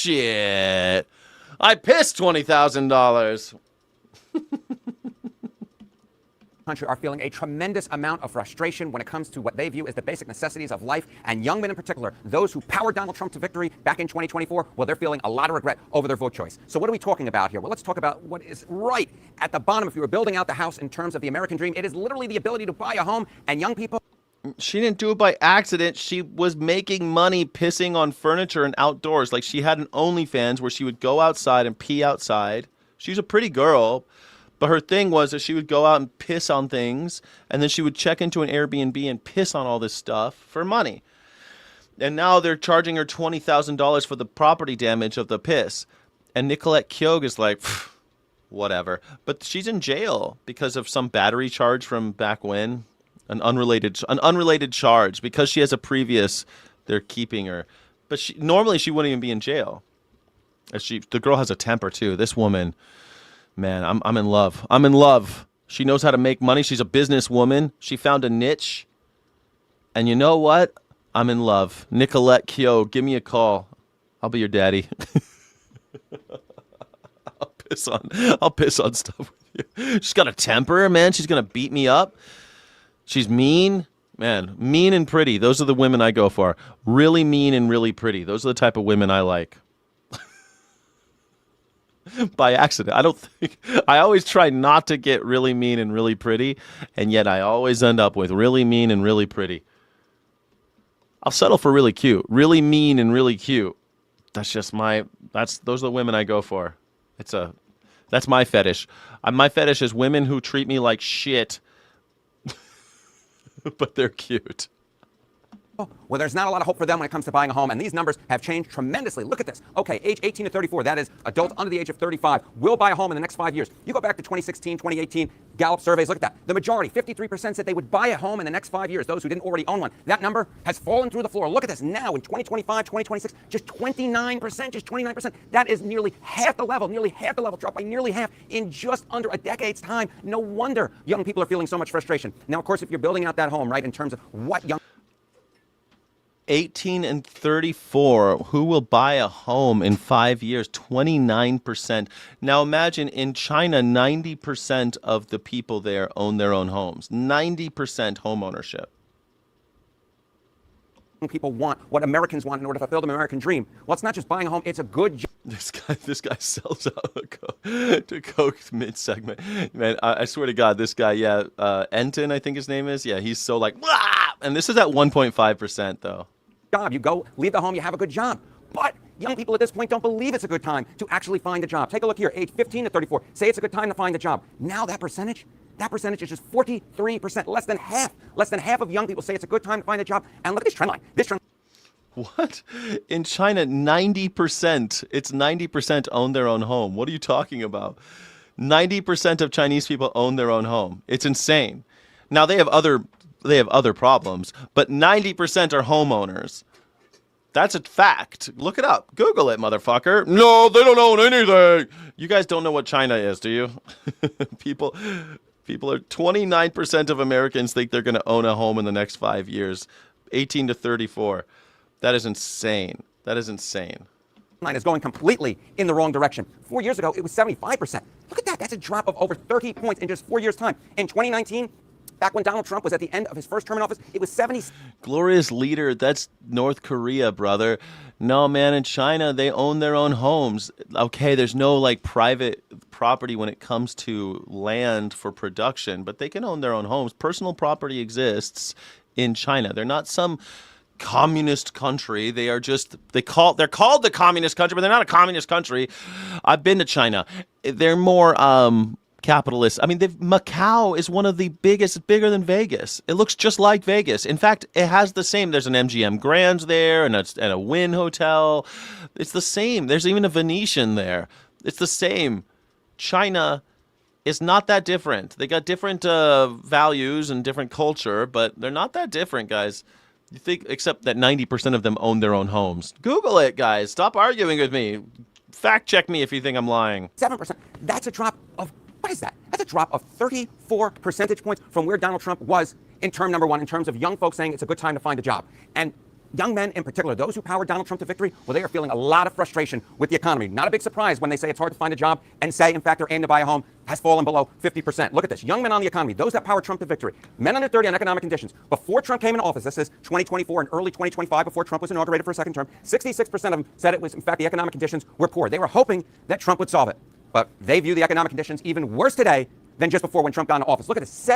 Shit. I pissed $20,000. Country are feeling a tremendous amount of frustration when it comes to what they view as the basic necessities of life, and young men in particular, those who powered Donald Trump to victory back in 2024, well, they're feeling a lot of regret over their vote choice. So what are we talking about here? Well, let's talk about what is right at the bottom. If you were building out the house in terms of the American dream, it is literally the ability to buy a home, and young people... She didn't do it by accident. She was making money pissing on furniture and outdoors. Like, she had an OnlyFans where she would go outside and pee outside. She's a pretty girl. But her thing was that she would go out and piss on things, and then she would check into an Airbnb and piss on all this stuff for money. And now they're charging her $20,000 for the property damage of the piss. And Nicolette Kyogue is like, whatever. But she's in jail because of some battery charge from back when. An unrelated charge because she has a previous. They're keeping her. But normally she wouldn't even be in jail. The girl has a temper too. This woman... Man, I'm in love. I'm in love. She knows how to make money. She's a businesswoman. She found a niche. And you know what? I'm in love. Nicolette Kyogue, give me a call. I'll be your daddy. I'll piss on stuff with you. She's got a temper, man. She's gonna beat me up. She's mean. Man, mean and pretty. Those are the women I go for. Really mean and really pretty. Those are the type of women I like. By accident. I always try not to get really mean and really pretty, and yet I always end up with really mean and really pretty. I'll settle for really cute. Really mean and really cute. Those are the women I go for. That's my fetish. My fetish is women who treat me like shit, but they're cute. Well, there's not a lot of hope for them when it comes to buying a home, and these numbers have changed tremendously. Look at this. Okay, age 18 to 34, that is adults under the age of 35, will buy a home in the next 5 years. You go back to 2016, 2018, Gallup surveys, look at that. The majority, 53%, said they would buy a home in the next 5 years, those who didn't already own one. That number has fallen through the floor. Look at this now in 2025, 2026, just 29%. That is nearly half the level, dropped by nearly half in just under a decade's time. No wonder young people are feeling so much frustration. Now, of course, if you're building out that home, right, in terms of what young 18 and 34, who will buy a home in 5 years? 29%. Now imagine in China, 90% of the people there own their own homes. 90% home ownership. People want what Americans want in order to fulfill the American dream. Well, it's not just buying a home, it's a good job. This guy sells out to Coke mid-segment. Man, I swear to God, this guy, Enton, I think his name is. Yeah, he's so like, "Wah!" And this is at 1.5% though. You go, leave the home, you have a good job. But young people at this point don't believe it's a good time to actually find a job. Take a look here, age 15 to 34. Say it's a good time to find a job. Now that percentage is just 43%. Less than half of young people say it's a good time to find a job. And look at this trend line. What? In China, 90%. It's 90% own their own home. What are you talking about? 90% of Chinese people own their own home. It's insane. Now they have other problems, but 90% are homeowners. That's a fact. Look it up. Google it, motherfucker. No, they don't own anything. You guys don't know what China is, do you? People are 29% of Americans think they're going to own a home in the next 5 years. 18 to 34. That is insane. Line is going completely in the wrong direction. 4 years ago, it was 75%. Look at that. That's a drop of over 30 points in just 4 years' time. In 2019, back when Donald Trump was at the end of his first term in office, it was 70. Glorious leader. That's North Korea, brother. No, man, in China, they own their own homes. Okay, there's no like private property when it comes to land for production, but they can own their own homes. Personal property exists in China. They're not some communist country. They're called the communist country, but they're not a communist country. I've been to China. They're more capitalist. I mean, Macau is one of the biggest. It's bigger than Vegas. It looks just like Vegas. In fact, it has the same. There's an MGM Grand there and a Wynn Hotel. It's the same. There's even a Venetian there. It's the same. China is not that different. They got different values and different culture, but they're not that different, guys. You think, except that 90% of them own their own homes. Google it, guys. Stop arguing with me. Fact check me if you think I'm lying. 7%. That's a drop of, what is that? That's a drop of 34 percentage points from where Donald Trump was in term number one, in terms of young folks saying it's a good time to find a job. And young men in particular, those who powered Donald Trump to victory, well, they are feeling a lot of frustration with the economy. Not a big surprise when they say it's hard to find a job and say, in fact, their aim to buy a home has fallen below 50%. Look at this. Young men on the economy, those that powered Trump to victory, men under 30 on economic conditions. Before Trump came into office, this is 2024 and early 2025, before Trump was inaugurated for a second term, 66% of them said it was, in fact, the economic conditions were poor. They were hoping that Trump would solve it. But they view the economic conditions even worse today than just before when Trump got into office. Look at this.